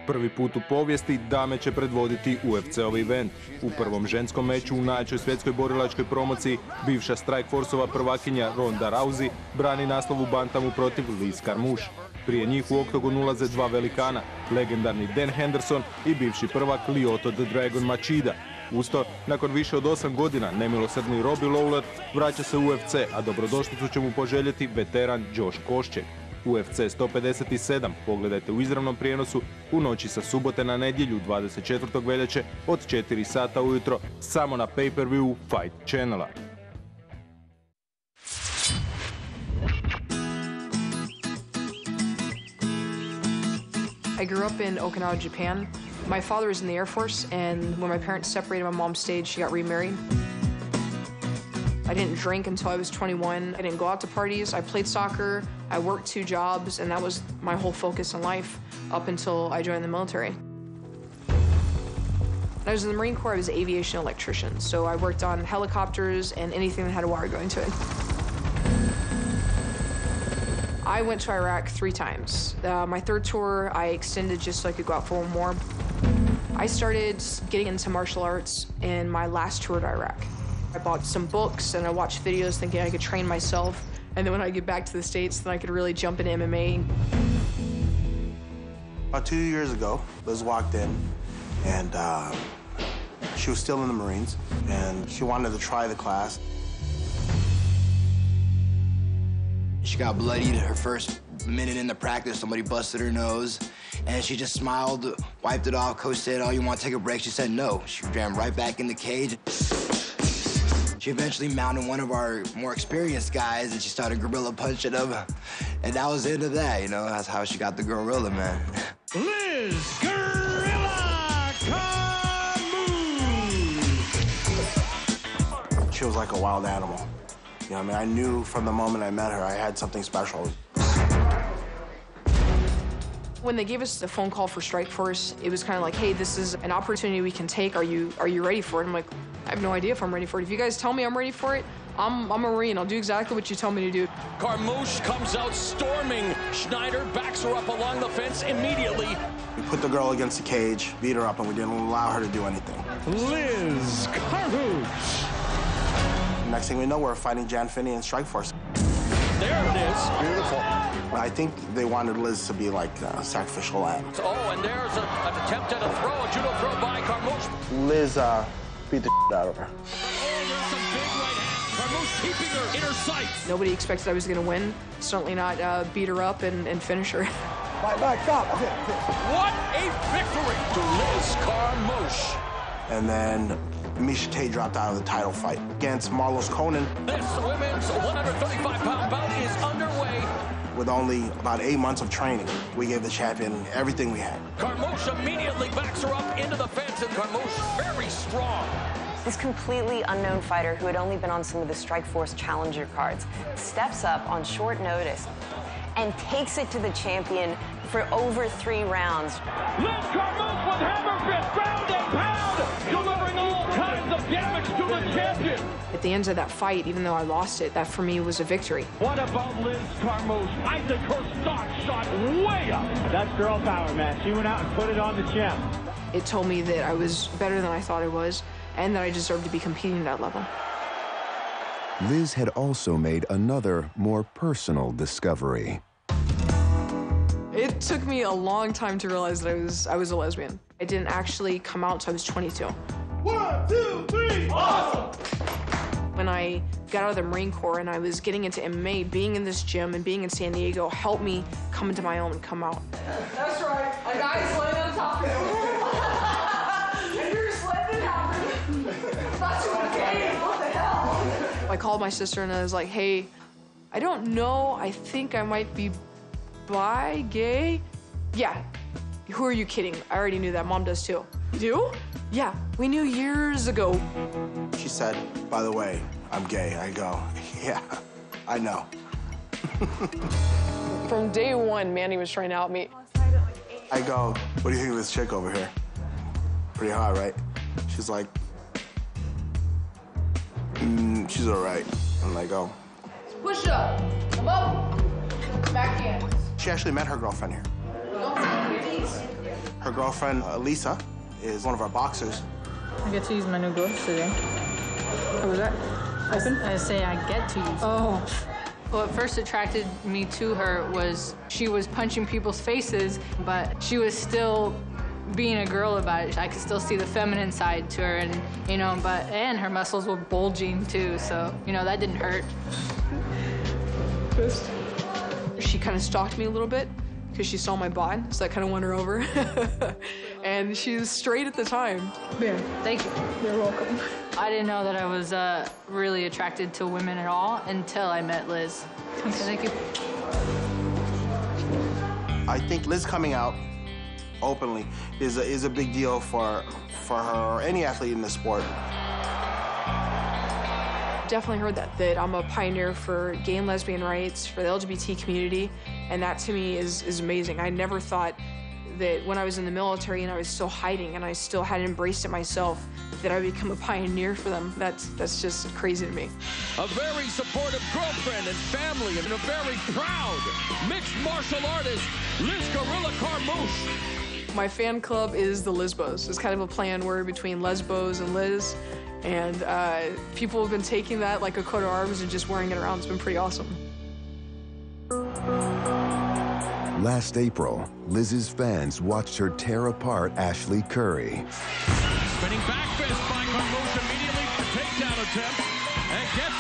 Prvi put u povijesti dame će predvoditi UFC-ov event. U prvom ženskom meču u najjačoj svjetskoj borilačkoj promociji bivša Strikeforceova prvakinja Ronda Rousey brani naslov u bantamu protiv Liz Carmouche. Prije njih u oktogon ulaze dva velikana, legendarni Dan Henderson i bivši prvak Lyoto the Dragon Machida. Usto, nakon više od 8 godina, nemilosrdni Robbie Lawler vraća se u UFC, a dobrodošlicu će mu poželjeti veteran Josh Koscheck. UFC 157 pogledajte u izravnom prijenosu u noći sa subote na nedjelju 24. veljače od 4 sata ujutro samo na pay-per-view Fight Channela. I grew up in Okinawa, Japan. My father was in the Air Force, and when my parents separated, my mom stayed, she got remarried. I didn't drink until I was 21. I didn't go out to parties. I played soccer. I worked 2 jobs, and that was my whole focus in life up until I joined the military. When I was in the Marine Corps, I was an aviation electrician, so I worked on helicopters and anything that had a wire going to it. I went to Iraq 3 times. My 3rd tour, I extended just so I could go out for one more. I started getting into martial arts in my last tour to Iraq. I bought some books and I watched videos thinking I could train myself. And then when I get back to the States, then I could really jump into MMA. About 2 years ago, Liz walked in and she was still in the Marines and she wanted to try the class. She got bloodied her first minute in the practice. Somebody busted her nose, and she just smiled, wiped it off. Coach said, "Oh, you want to take a break?" She said no. She ran right back in the cage. She eventually mounted one of our more experienced guys, and she started gorilla punching him. And that was the end of that, you know? That's how she got the gorilla, man. Liz Gorilla Carmouche! She was like a wild animal. You know, I mean, I knew from the moment I met her, I had something special. When they gave us the phone call for Strikeforce, it was kind of like, hey, this is an opportunity we can take. Are you ready for it? I'm like, I have no idea if I'm ready for it. If you guys tell me I'm ready for it, I'm a Marine. I'll do exactly what you tell me to do. Carmouche comes out storming. Schneider backs her up along the fence immediately. We put the girl against the cage, beat her up, and we didn't allow her to do anything. Liz Carmouche! Next thing we know, we're fighting Jan Finney and Strikeforce. There it is. Beautiful. I think they wanted Liz to be like a sacrificial lamb. Oh, and there's an attempt at a throw, a judo throw by Carmouche. Liz beat the out of her. Oh, there's some big right hand. Carmouche keeping her in her sights. Nobody expected I was going to win. Certainly not beat her up and finish her. Back, stop. What a victory to Liz Carmouche. And then Miesha Tate dropped out of the title fight against Marlos Conan. This women's 135-pound bout is underway. With only about 8 months of training, we gave the champion everything we had. Carmouche immediately backs her up into the fence, and Carmouche very strong. This completely unknown fighter who had only been on some of the Strikeforce Challenger cards steps up on short notice and takes it to the champion for over 3 rounds. Liz Carmouche with hammer fist, ground and pound, delivering all kinds of damage to the champion. At the end of that fight, even though I lost it, that for me was a victory. What about Liz Carmouche? I think her stock shot way up. That's girl power, man. She went out and put it on the champ. It told me that I was better than I thought I was, and that I deserved to be competing at that level. Liz had also made another, more personal discovery. It took me a long time to realize that I was a lesbian. I didn't actually come out until I was 22. 1, 2, 3, awesome! When I got out of the Marine Corps and I was getting into MMA, being in this gym and being in San Diego helped me come into my own and come out. That's right, a guy's laying on top of you. And you're just letting it happen. That's okay, what the hell? I called my sister and I was like, hey, I don't know, I think I might be bi, gay? Yeah. Who are you kidding? I already knew that. Mom does too. You do? Yeah, we knew years ago. She said, by the way, I'm gay. I go, yeah, I know. From day one, Manny was trying to out me. I go, what do you think of this chick over here? Pretty hot, right? She's like, she's all right. And I go, Push up, come up, back in. she actually met her girlfriend here. Her girlfriend, Elisa, is one of our boxers. I get to use my new gloves today. How was that? Open? I say I get to use. Oh. What first attracted me to her was she was punching people's faces, but she was still being a girl about it. I could still see the feminine side to her, and and her muscles were bulging too, so that didn't hurt. She kind of stalked me a little bit because she saw my bod, so I kind of won her over. And she was straight at the time. Yeah, thank you. You're welcome. I didn't know that I was really attracted to women at all until I met Liz. Thank you. I think Liz coming out openly is a big deal for her or any athlete in the sport. Definitely heard that I'm a pioneer for gay and lesbian rights, for the LGBT community, and that to me is amazing. I never thought that when I was in the military and I was still hiding and I still hadn't embraced it myself, that I would become a pioneer for them. That's just crazy to me. A very supportive girlfriend and family, and a very proud mixed martial artist, Liz Gorilla Carmouche. My fan club is the Lisbos. It's kind of a play on word between Lesbos and Liz. And people have been taking that like a coat of arms and just wearing it around. It's been pretty awesome. Last April, Liz's fans watched her tear apart Ashley Curry. Spinning back fist by Carmouche immediately, a takedown attempt, and gets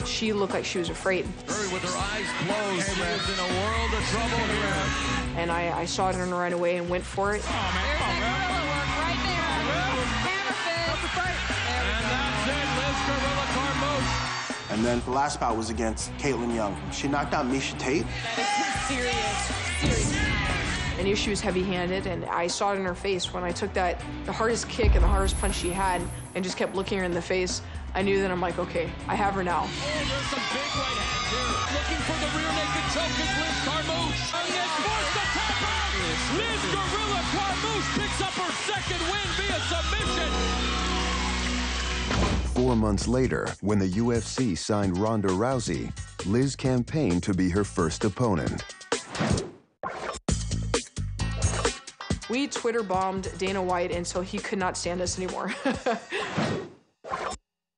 it. She looked like she was afraid. Curry with her eyes closed, she is in a world of trouble here. And I saw it in her right away and went for it. Oh, man. Right there. And then the last bout was against Caitlin Young. She knocked out Miesha Tate. Serious. I knew she was heavy-handed, and I saw it in her face when I took the hardest kick and the hardest punch she had and just kept looking her in the face. I knew that I'm like, okay, I have her now. Oh, there's some big right hands here. Looking for the rear naked choke is Liz Carmouche. And he has forced the tap out. Liz Gorilla Carmouche picks up her second win via submission. 4 months later, when the UFC signed Ronda Rousey, Liz campaigned to be her first opponent. We Twitter bombed Dana White until he could not stand us anymore.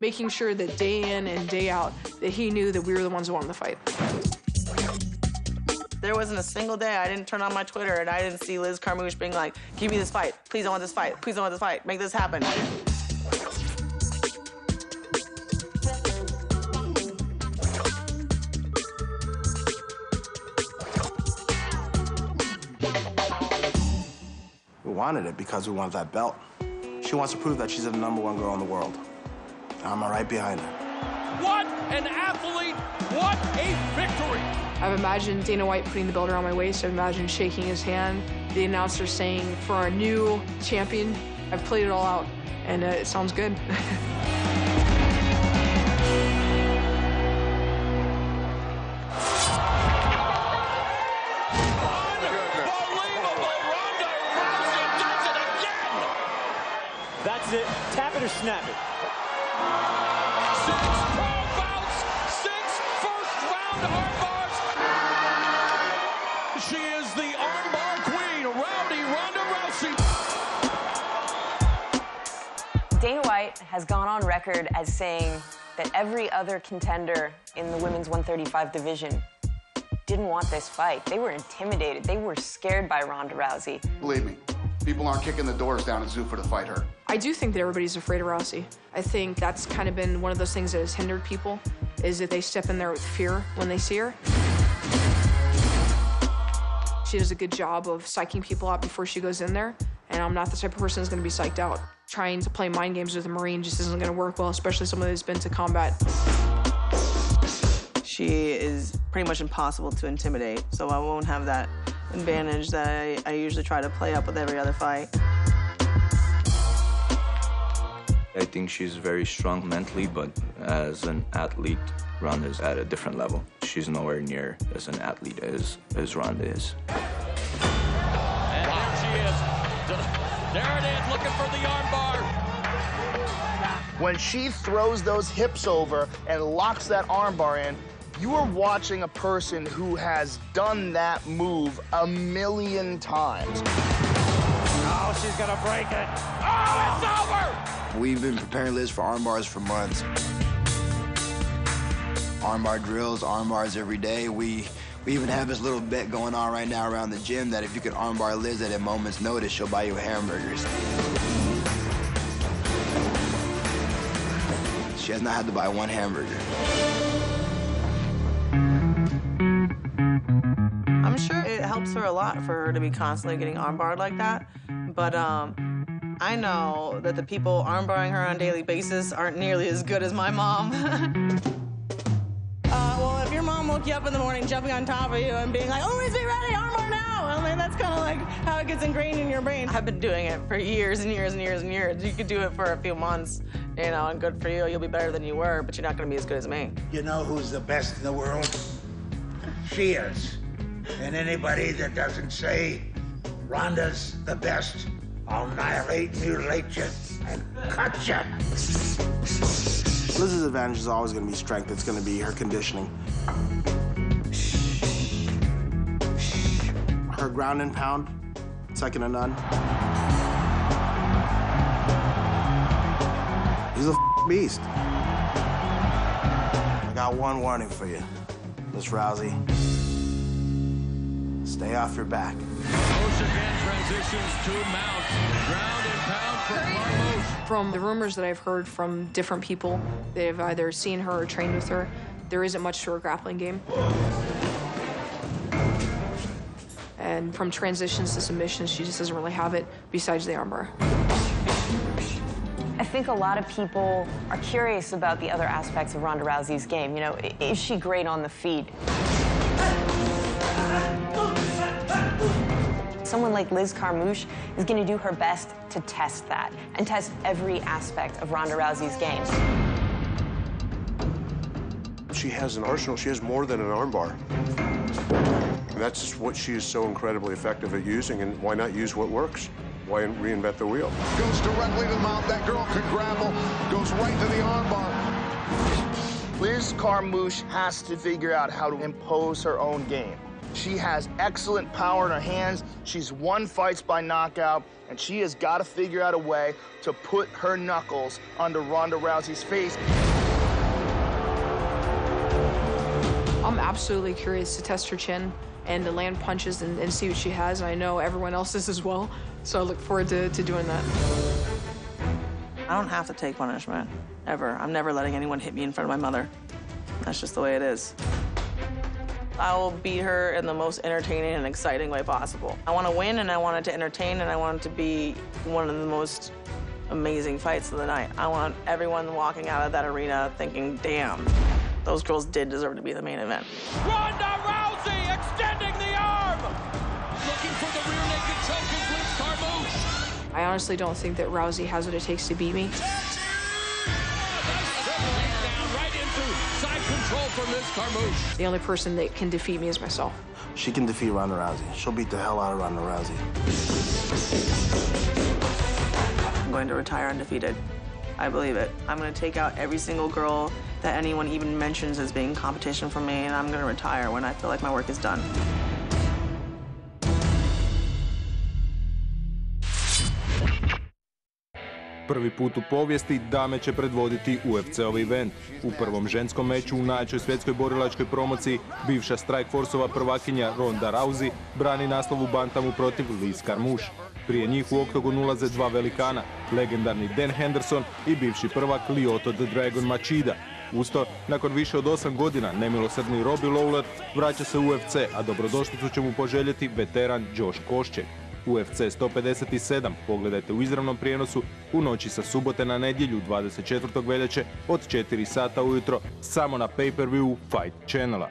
Making sure that day in and day out that he knew that we were the ones who won the fight. There wasn't a single day I didn't turn on my Twitter and I didn't see Liz Carmouche being like, give me this fight. Please, I want this fight. Please, I want this fight. Make this happen. We wanted it because we wanted that belt. She wants to prove that she's the #1 girl in the world. I'm right behind her. What an athlete! What a victory! I've imagined Dana White putting the belt around my waist. I've imagined shaking his hand. The announcer saying, for our new champion, I've played it all out, and it sounds good. That's it. Tap it or snap it. 6 pro bouts, 6 first-round armbars. She is the armbar queen, Rowdy Ronda Rousey. Dana White has gone on record as saying that every other contender in the women's 135 division didn't want this fight. They were intimidated. They were scared by Ronda Rousey. Believe me, people aren't kicking the doors down at Zuffa to fight her. I do think that everybody's afraid of Rousey. I think that's kind of been one of those things that has hindered people, is that they step in there with fear when they see her. She does a good job of psyching people out before she goes in there, and I'm not the type of person that's going to be psyched out. Trying to play mind games with a Marine just isn't going to work well, especially someone who's been to combat. She is pretty much impossible to intimidate, so I won't have that advantage that I usually try to play up with every other fight. I think she's very strong mentally, but as an athlete, Ronda's at a different level. She's nowhere near as an athlete as Ronda is. And there she is. There it is, looking for the armbar. When she throws those hips over and locks that armbar in, you are watching a person who has done that move 1,000,000 times. Oh, she's gonna break it. Oh, it's over! We've been preparing Liz for arm bars for months. Arm bar drills, arm bars every day. We even have this little bet going on right now around the gym that if you could arm bar Liz at a moment's notice, she'll buy you hamburgers. She has not had to buy one hamburger. I'm sure it helps her a lot for her to be constantly getting armbarred like that, but I know that the people armbarring her on a daily basis aren't nearly as good as my mom. Well, if your mom woke you up in the morning jumping on top of you and being like, "Always be ready, armbar now," I mean, that's kind of like how it gets ingrained in your brain. I've been doing it for years and years and years and years. You could do it for a few months, you know, and good for you. You'll be better than you were, but you're not going to be as good as me. You know who's the best in the world? She is. And anybody that doesn't say Ronda's the best, I'll annihilate, mutilate you, and cut you. Liz's advantage is always going to be strength. It's going to be her conditioning. Her ground and pound, second to none. She's a beast. I got one warning for you, Miss Rousey. Stay off your back. Again transitions to mount. Ground and pound for Carmouche. From the rumors that I've heard from different people that have either seen her or trained with her, there isn't much to her grappling game. And from transitions to submissions, she just doesn't really have it besides the armbar. I think a lot of people are curious about the other aspects of Ronda Rousey's game. You know, is she great on the feet? Someone like Liz Carmouche is going to do her best to test that and test every aspect of Ronda Rousey's game. She has an arsenal. She has more than an armbar. And that's what she is so incredibly effective at using, and why not use what works? Why reinvent the wheel? Goes directly to the mount. That girl can grapple. Goes right to the armbar. Liz Carmouche has to figure out how to impose her own game. She has excellent power in her hands. She's won fights by knockout, and she has got to figure out a way to put her knuckles under Ronda Rousey's face. I'm absolutely curious to test her chin and to land punches and see what she has. And I know everyone else is as well, so I look forward to doing that. I don't have to take punishment, ever. I'm never letting anyone hit me in front of my mother. That's just the way it is. I will beat her in the most entertaining and exciting way possible. I want to win, and I want it to entertain, and I want it to be one of the most amazing fights of the night. I want everyone walking out of that arena thinking, damn, those girls did deserve to be the main event. Ronda Rousey extending the arm! Looking for the rear naked choke is Liz Carmouche. I honestly don't think that Rousey has what it takes to beat me. Control for Liz Carmouche. The only person that can defeat me is myself. She can defeat Ronda Rousey. She'll beat the hell out of Ronda Rousey. I'm going to retire undefeated. I believe it. I'm going to take out every single girl that anyone even mentions as being competition for me, and I'm going to retire when I feel like my work is done. Prvi put u povijesti dame će predvoditi UFC-ov event. U prvom ženskom meču u najjačoj svjetskoj borilačkoj promociji bivša Strikeforceova prvakinja Ronda Rousey brani naslov u bantamu protiv Liz Carmouche. Prije njih u oktogon ulaze dva velikana, legendarni Dan Henderson i bivši prvak Lyoto the Dragon Machida. Usto, nakon više od 8 godina, nemilosrdni Robbie Lawler vraća se u UFC, a dobrodošlicu će mu poželjeti veteran Josh Koscheck. UFC 157 pogledajte u izravnom prijenosu u noći sa subote na nedjelju 24. veljače od 4 sata ujutro samo na pay-per-view Fight Channela.